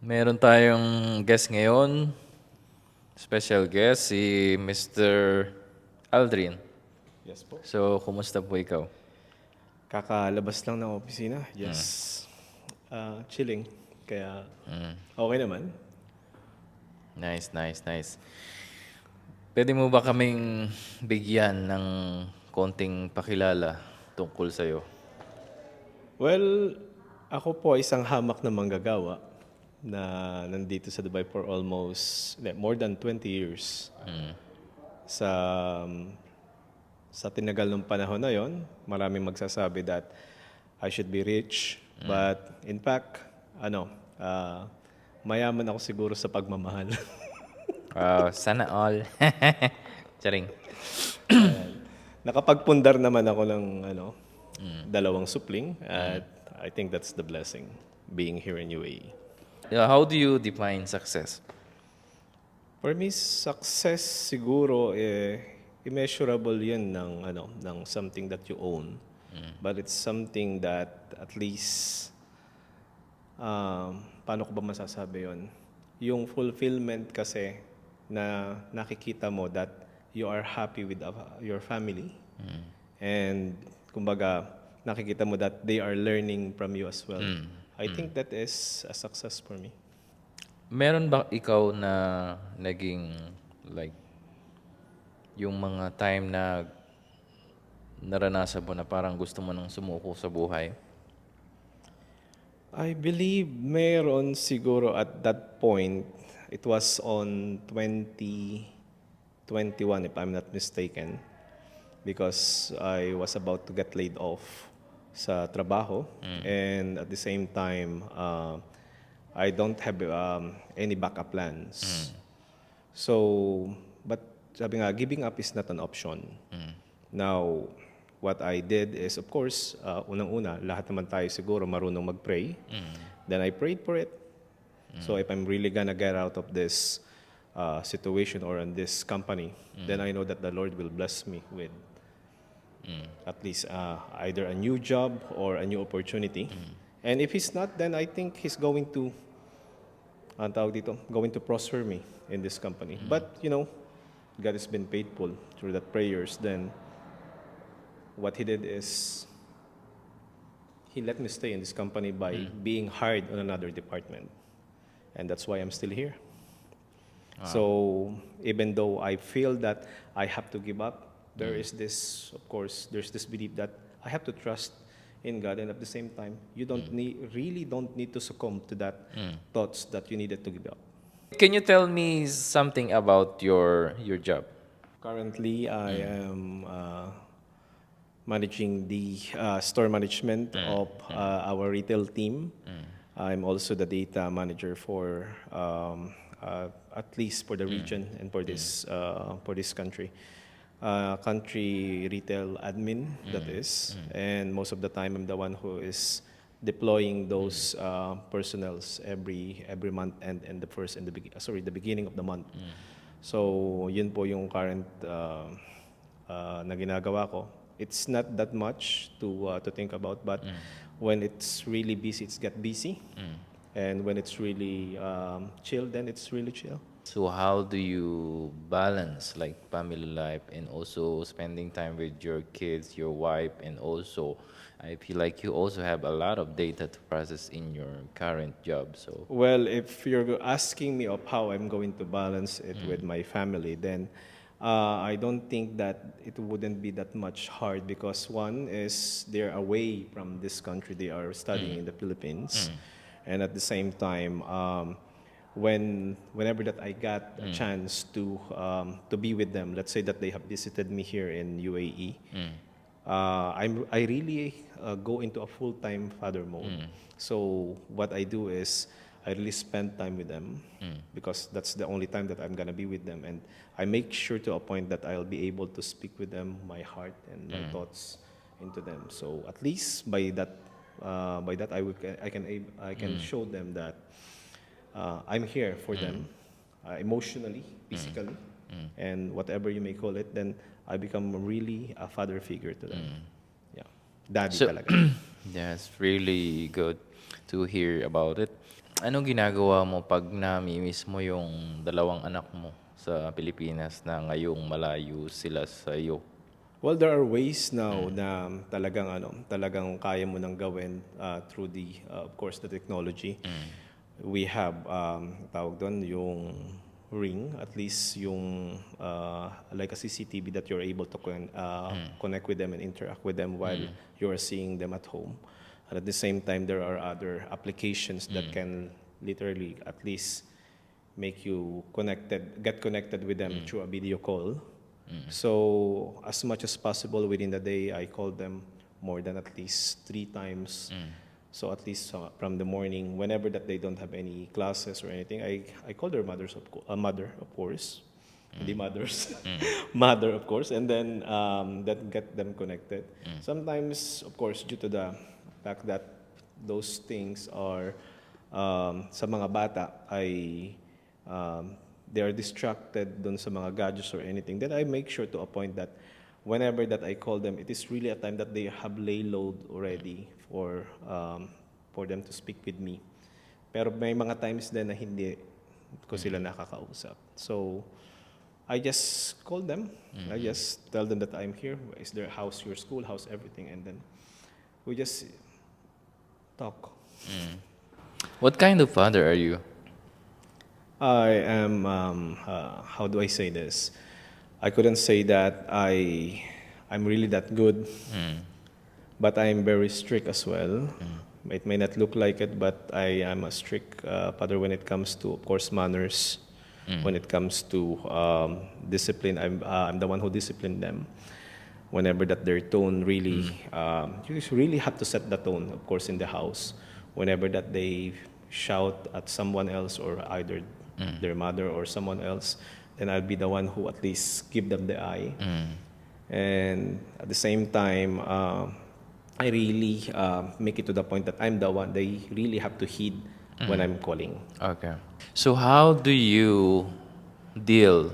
Meron tayong guest ngayon, special guest, si Mr. Aldrin. Yes po. So, kumusta po ikaw? Kakalabas lang ng opisina. Just chilling. Kaya okay naman. Nice, nice, nice. Pwede mo ba kaming bigyan ng konting pakilala tungkol sa'yo? Well, ako po ay isang hamak na manggagawa na nandito sa Dubai for almost more than 20 years. Sa sa tinagal ng panahon na yon, maraming magsasabi that I should be rich. But in fact, ah, mayaman ako siguro sa pagmamahal. Sana all. Charing. Nakapagpundar naman ako ng dalawang supling at I think that's the blessing being here in UAE. Yeah, how do you define success? For me, success siguro immeasurable 'yan ng something that you own. But it's something that at least paano ko ba masasabi 'yon? Yung fulfillment kasi na nakikita mo that you are happy with your family. And kumbaga nakikita mo that they are learning from you as well. I think that is a success for me. Meron ba ikaw na naging like yung mga time na naranasan mo na parang gusto mo nang sumuko sa buhay? I believe meron siguro at that point. It was on 2021 if I'm not mistaken, because I was about to get laid off sa trabaho, and at the same time I don't have any backup plans. So, but sabi nga, giving up is not an option. Now, what I did is, of course, unang-una, lahat naman tayo siguro marunong mag-pray. Then I prayed for it. So if I'm really gonna get out of this situation or in this company, then I know that the Lord will bless me with at least either a new job or a new opportunity. And if He's not, then I think He's going to, ang tawag dito, going to prosper me in this company. But, God has been faithful through that prayers. Then, what He did is, He let me stay in this company by being hired on another department. And that's why I'm still here. So, even though I feel that I have to give up, there is this, of course, there's this belief that I have to trust in God, and at the same time, you really don't need to succumb to that thoughts that you needed to give up. Can you tell me something about your job? Currently, I am managing the store management of our retail team. I'm also the data manager for at least for the region and for this country. Country retail admin, that is, and most of the time I'm the one who is deploying those personnels every month and the beginning of the month. So yun po yung current na ginagawa ko. It's not that much to think about, but when it's really busy, it's get busy, and when it's really chill, then it's really chill. So how do you balance like family life and also spending time with your kids, your wife, and also I feel like you also have a lot of data to process in your current job. So Well, if you're asking me of how I'm going to balance it with my family, then I don't think that it wouldn't be that much hard, because one is they're away from this country, they are studying in the Philippines, and at the same time, whenever that I got a chance to be with them, let's say that they have visited me here in UAE, I really go into a full-time father mode. So what I do is I really spend time with them, because that's the only time that I'm gonna be with them, and I make sure to a point that I'll be able to speak with them, my heart and my thoughts into them. So at least by that I can show them that I'm here for them, emotionally, physically, and whatever you may call it. Then I become really a father figure to them. Yeah, daddy so talaga. that's really good to hear about it. Anong ginagawa mo 'pag nami-miss mo yung dalawang anak mo sa Pilipinas na ngayong malayo sila sa'yo? Well, there are ways now na talagang kaya mo nang gawin through of course, the technology. We have, tawag doon, yung ring, at least yung like a CCTV that you're able to connect with them and interact with them while you are seeing them at home. And at the same time, there are other applications that can literally at least make you get connected with them through a video call. So as much as possible within the day, I call them more than at least 3 times. So at least from the morning, whenever that they don't have any classes or anything, I call their mother, of course, the mothers, mother, of course, and then that get them connected. Sometimes, of course, due to the fact that those things are sa mga bata ay they are distracted dun sa mga gadgets or anything, then I make sure to appoint that whenever that I call them, it is really a time that they have lay load already for them to speak with me. Pero may mga times din na hindi ko sila nakakausap. So, I just call them. I just tell them that I'm here. Is their house, your school, house, everything. And then we just talk. What kind of father are you? I am, how do I say this? I couldn't say that I'm really that good, but I'm very strict as well. It may not look like it, but I am a strict father when it comes to, of course, manners. When it comes to discipline, I'm the one who disciplined them. Whenever that their tone really, you really have to set the tone, of course, in the house. Whenever that they shout at someone else or either their mother or someone else, then I'll be the one who at least give them the eye. And at the same time, I really make it to the point that I'm the one they really have to heed when I'm calling. Okay. So how do you deal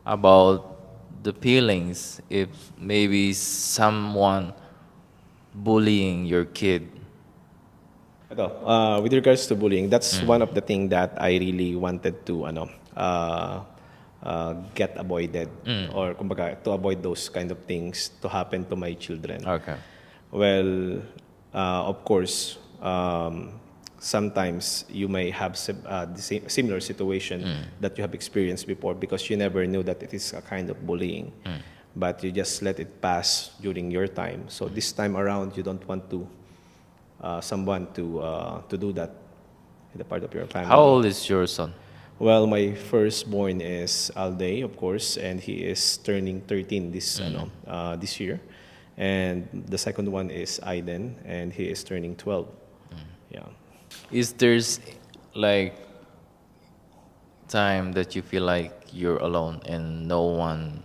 about the feelings if maybe someone bullying your kid? With regards to bullying, that's one of the things that I really wanted to get avoided or kumbaga, to avoid those kind of things to happen to my children. Okay. Well, of course, sometimes you may have similar situation that you have experienced before because you never knew that it is a kind of bullying. But you just let it pass during your time. So this time around, you don't want to someone to do that in the part of your family. How old is your son? Well, my firstborn is Alday, of course, and he is turning 13 this year. And the second one is Aiden, and he is turning 12. Yeah. Is there's like time that you feel like you're alone and no one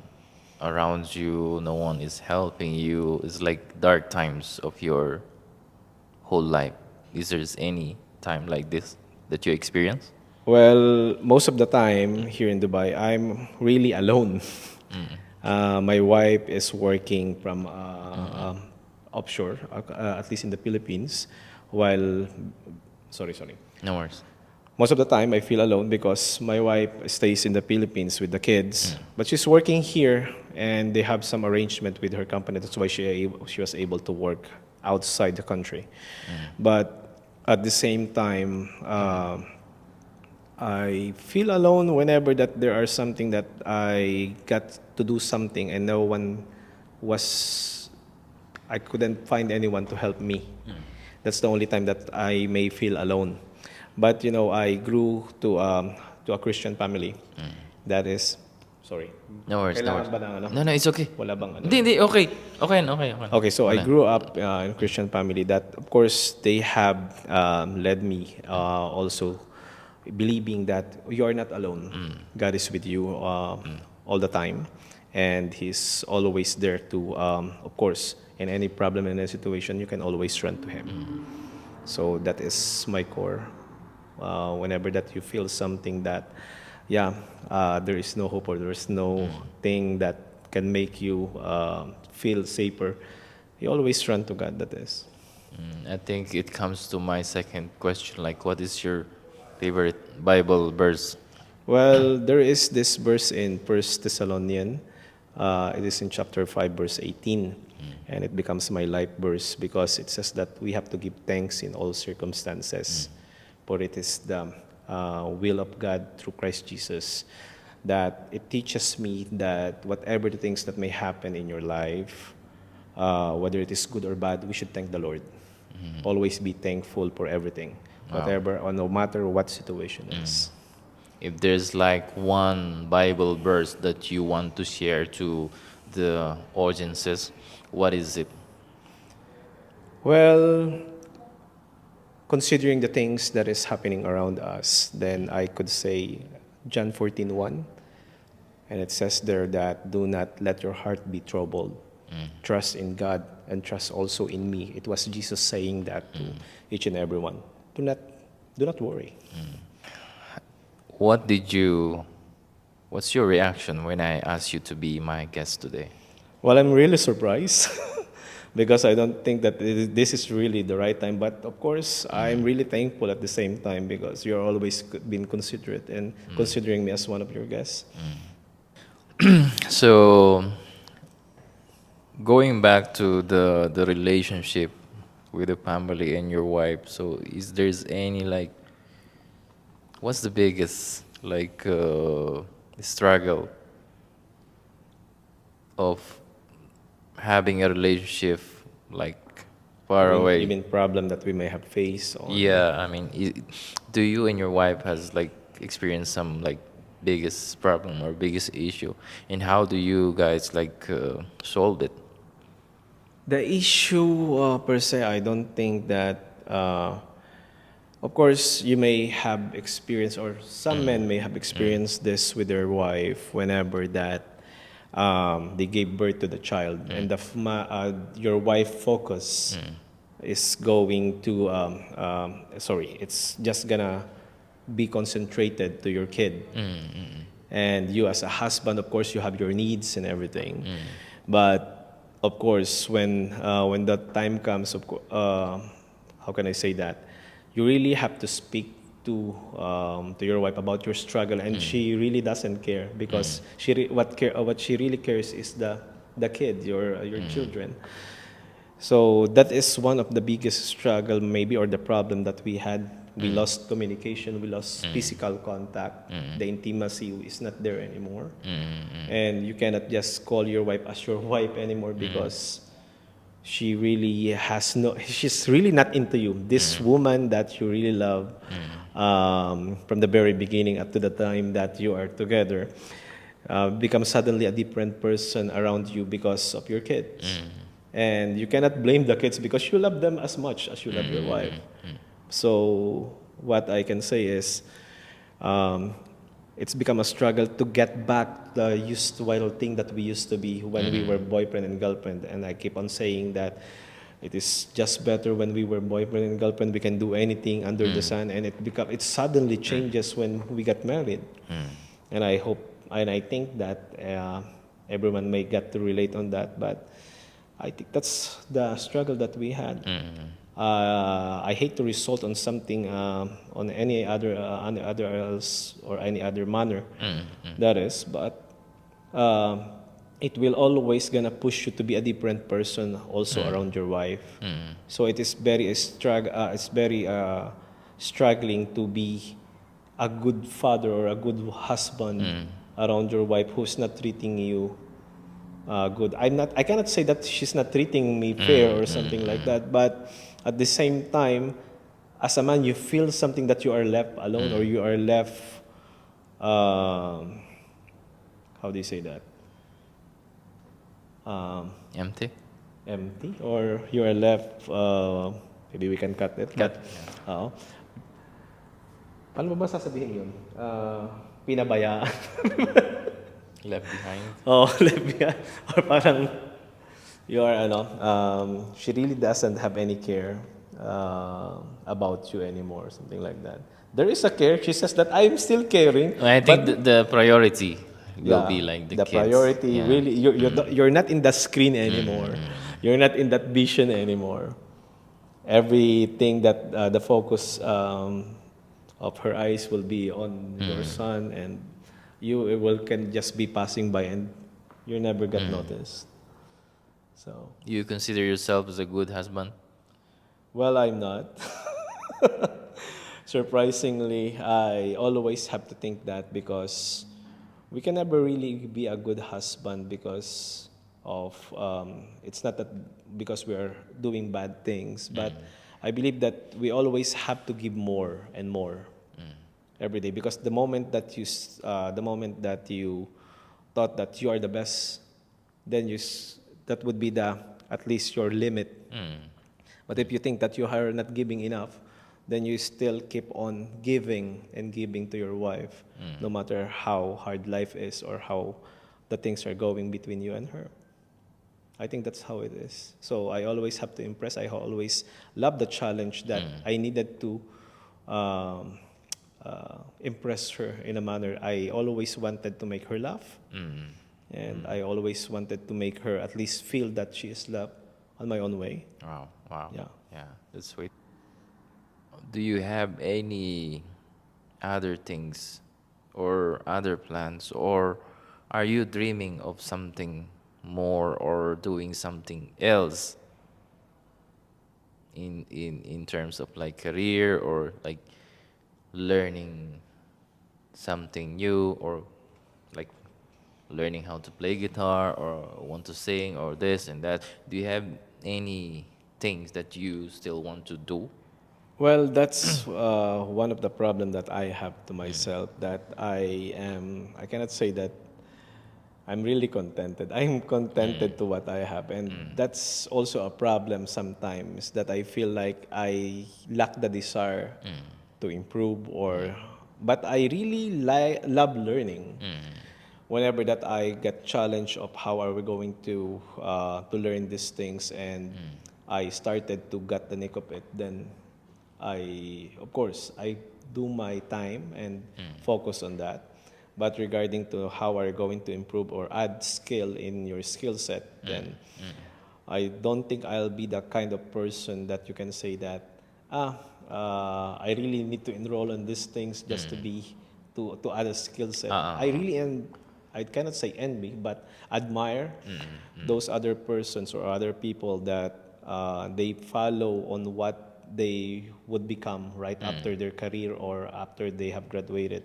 around you, no one is helping you? It's like dark times of your whole life. Is there any time like this that you experience? Well, most of the time here in Dubai, I'm really alone. My wife is working from offshore, at least in the Philippines, while, sorry. No worries. Most of the time, I feel alone because my wife stays in the Philippines with the kids, but she's working here, and they have some arrangement with her company. That's why she was able to work outside the country. But at the same time, I feel alone whenever that there are something that I got to do something and no one I couldn't find anyone to help me. That's the only time that I may feel alone. But I grew to a Christian family. That is, sorry. No worries, no Kailangan worries. ba ng ano? No, it's okay. Wala bang ano? Hindi, okay. Okay. Okay, so I Wala. grew up in a Christian family that, of course, they have led me also believing that you are not alone. God is with you all the time, and He's always there to, of course, in any problem, in any situation, you can always run to Him. So that is my core. Whenever that you feel something that, there is no hope or there is no thing that can make you feel safer, you always run to God, that is. I think it comes to my second question, like what is your favorite Bible verse? Well, there is this verse in First Thessalonian. It is in chapter 5, verse 18. And it becomes my life verse because it says that we have to give thanks in all circumstances. For it is the will of God through Christ Jesus that it teaches me that whatever the things that may happen in your life, whether it is good or bad, we should thank the Lord. Always be thankful for everything, Wow. whatever or no matter what situation is. If there's like one Bible verse that you want to share to the audiences, what is it? Well, considering the things that is happening around us, then I could say John 14:1, and it says there that do not let your heart be troubled. Trust in God and trust also in me. It was Jesus saying that to each and every one. Do not worry. What did you, what's your reaction when I asked you to be my guest today? Well, I'm really surprised because I don't think that this is really the right time. But of course, I'm really thankful at the same time because you're always been considerate and considering me as one of your guests. So, going back to the relationship with the family and your wife, so is there's any like, what's the biggest like struggle of having a relationship like You far mean, you away? mean problem that we may have faced on? Yeah, I mean, do you and your wife has like experienced some like biggest problem or biggest issue, and how do you guys like solve it? The issue per se, I don't think that. Of course, you may have experienced, or some men may have experienced this with their wife whenever that they gave birth to the child, and your wife focus is going to, sorry, it's just gonna be concentrated to your kid. And you as a husband, of course, you have your needs and everything. But of course, when that time comes, how can I say that? You really have to speak to your wife about your struggle, and she really doesn't care because what she really cares is the kid, your children. So that is one of the biggest struggle maybe or the problem that we had. We lost communication, we lost physical contact. The intimacy is not there anymore. And you cannot just call your wife as your wife anymore because she really has no she's really not into you. This woman that you really love from the very beginning up to the time that you are together becomes suddenly a different person around you because of your kids. And you cannot blame the kids because you love them as much as you love your wife. So what I can say is, um, it's become a struggle to get back the used wild thing that we used to be when we were boyfriend and girlfriend. And I keep on saying that it is just better when we were boyfriend and girlfriend. We can do anything under the sun, and it suddenly changes when we got married. And I hope and I think that everyone may get to relate on that, but I think that's the struggle that we had. I hate to result on something on any other else or any other manner that is, but um it will always gonna push you to be a different person also around your wife. So it is very struggling to be a good father or a good husband around your wife who's not treating you good. I cannot say that she's not treating me fair or something like that, but at the same time, as a man, you feel something that you are left alone or you are left. Um, how do you say that? Um, Empty? Empty, or you are left. Maybe we can cut it. Cut. But, paano ba sasabihin yun? Pinabayaan. Left behind? Oh, left behind. Or parang she really doesn't have any care about you anymore, something like that. There is a care. She says that I'm still caring, I think but the priority will yeah, be like the the kids. priority Yeah. really you're not in that screen anymore. You're not in that vision anymore. everything that the focus of her eyes will be on your Mm. son, and you will can just be passing by and you never get noticed. So, You consider yourself as a good husband? well, I'm not. Surprisingly, I always have to think that because we can never really be a good husband because of it's not that because we are doing bad things, but I believe that we always have to give more and more every day because the moment that you thought that you are the best, then that would be the at least your limit. Mm. But if you think that you are not giving enough, then you still keep on giving and giving to your wife, no matter how hard life is or how the things are going between you and her. I think that's how it is. So I always have to impress. I always love the challenge that I needed to um, impress her in a manner. I always wanted to make her laugh, Mm. and I always wanted to make her at least feel that she is loved on my own way. Wow, wow. Yeah. Yeah, that's sweet. Do you have any other things or other plans, or are you dreaming of something more or doing something else in terms of like career or like learning something new or like learning how to play guitar or want to sing or this and that? Do you have any things that you still want to do? Well, that's one of the problem that I have to myself that I cannot say that I'm really contented. I'm contented to what I have, and that's also a problem sometimes that I feel like I lack the desire to improve but I really love learning. Whenever that I get challenged of how are we going to learn these things, and I started to get the nick of it, then of course, I do my time and focus on that. But regarding to how are you going to improve or add skill in your skill set, then I don't think I'll be the kind of person that you can say that, ah, I really need to enroll in these things just to add a skill set. I cannot say envy, but admire those other persons or other people that they follow on what they would become right after their career or after they have graduated.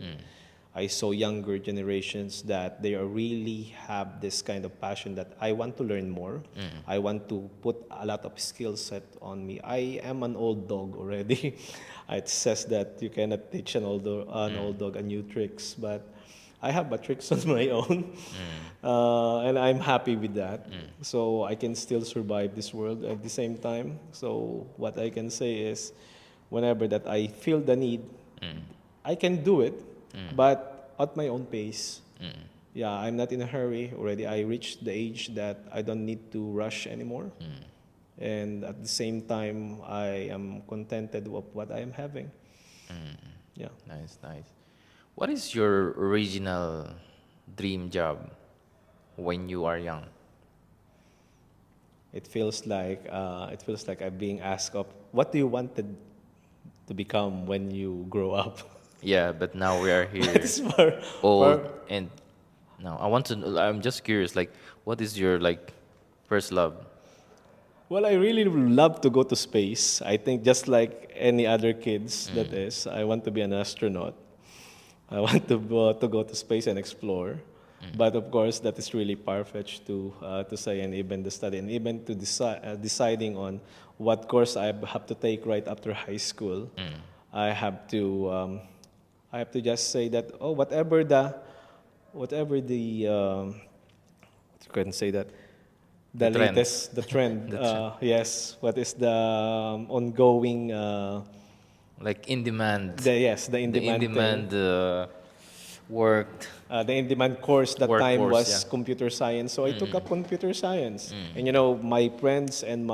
I saw younger generations that they are really have this kind of passion that I want to learn more. I want to put a lot of skill set on me. I am an old dog already. It says that you cannot teach an old dog a new tricks, but I have a tricks on my own, and I'm happy with that. So I can still survive this world at the same time. So what I can say is, whenever that I feel the need, I can do it, but at my own pace. Yeah, I'm not in a hurry already. I reached the age that I don't need to rush anymore. And at the same time, I am contented with what I am having. Yeah. Nice, nice. What is your original dream job when you are young? It feels like I'm being asked of what do you wanted to become when you grow up. Yeah, but now we are But here, it's for old, and now I want to. I'm just curious. Like, what is your like first love? well, I really love to go to space. I think just like any other kids, that is, I want to be an astronaut. I want to go to space and explore. But of course, that is really far-fetched to say, and even to study, and even to deciding on what course I have to take right after high school. I have to um, I have to just say that whatever the you can say that The the trend, latest the trend, the trend, yes, what is the ongoing like in demand, the in the in demand thing. demand work The in-demand course that time workforce. Yeah. was computer science, so I took up computer science. And Mm. my friends and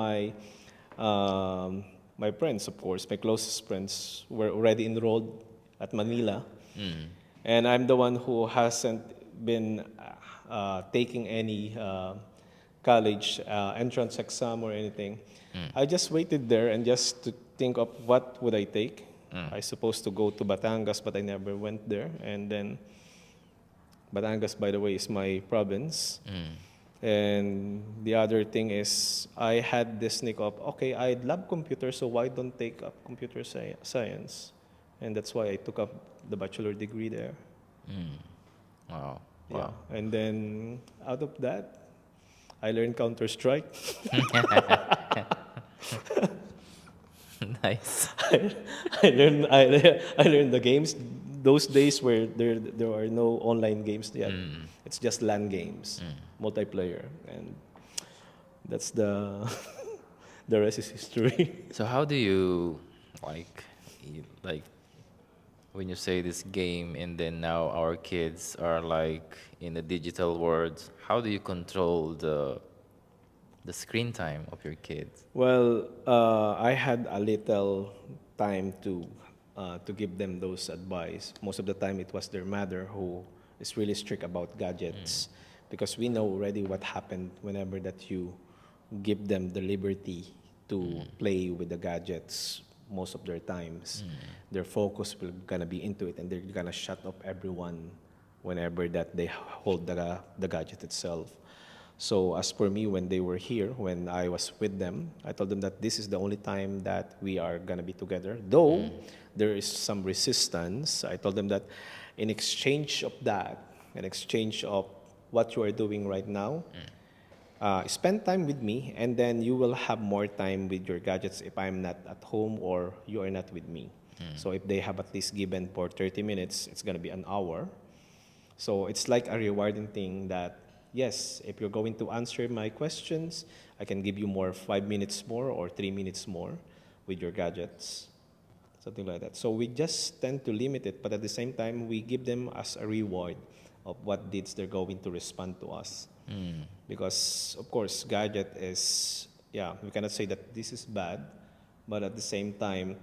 um, my friends, of course, my closest friends were already enrolled at Manila, Mm. and I'm the one who hasn't been taking any college entrance exam or anything. I just waited there and just to think of what would I take. I supposed to go to Batangas, but I never went there. And then Batangas, by the way, is my province. And the other thing is, I had this sneak of, okay, I love computers, so why don't take up computer science? And that's why I took up the bachelor degree there. Wow. Yeah. Wow. And then out of that, I learned Counter Strike. Nice. I learned the games. Those days where there are no online games yet. It's just LAN games, multiplayer, and that's the the rest is history. So how do you like like when you say this game and then now our kids are like in the digital world, how do you control the screen time of your kids? Well, I had a little time to give them those advice. Most of the time, it was their mother who is really strict about gadgets, because we know already what happened whenever that you give them the liberty to play with the gadgets. Most of their times, their focus will gonna be into it, and they're gonna shut up everyone whenever that they hold the gadget itself. So as for me, when they were here, when I was with them, I told them that this is the only time that we are gonna be together. Though there is some resistance, I told them that in exchange of that, in exchange of what you are doing right now, spend time with me, and then you will have more time with your gadgets if I'm not at home or you are not with me. So if they have at least given for 30 minutes, it's gonna be an hour. So it's like a rewarding thing that, yes, if you're going to answer my questions, I can give you more 5 minutes more or 3 minutes more with your gadgets, something like that. So we just tend to limit it, but at the same time, we give them as a reward of what deeds they're going to respond to us. Because, of course, gadget is, yeah, we cannot say that this is bad, but at the same time,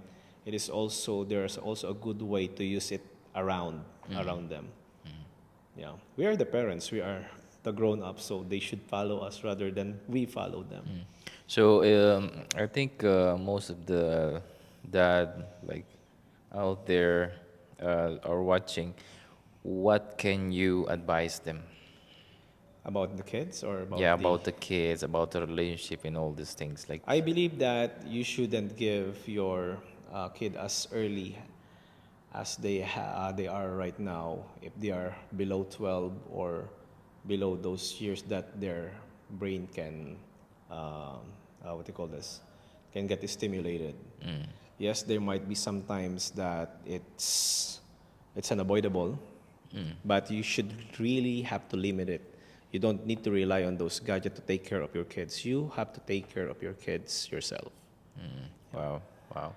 it is also, there's also a good way to use it around them. Yeah, we are the parents. We are the grown-ups, so they should follow us rather than we follow them. So I think most of the dad like out there are watching. What can you advise them? About the kids or Yeah, about the... about the kids, about the relationship and all these things. Like, I believe that you shouldn't give your kid as early as they are right now. If they are below 12 or below those years that their brain can, what do you call this, can get stimulated. Yes, there might be sometimes that it's unavoidable, but you should really have to limit it. You don't need to rely on those gadgets to take care of your kids. You have to take care of your kids yourself. wow, wow.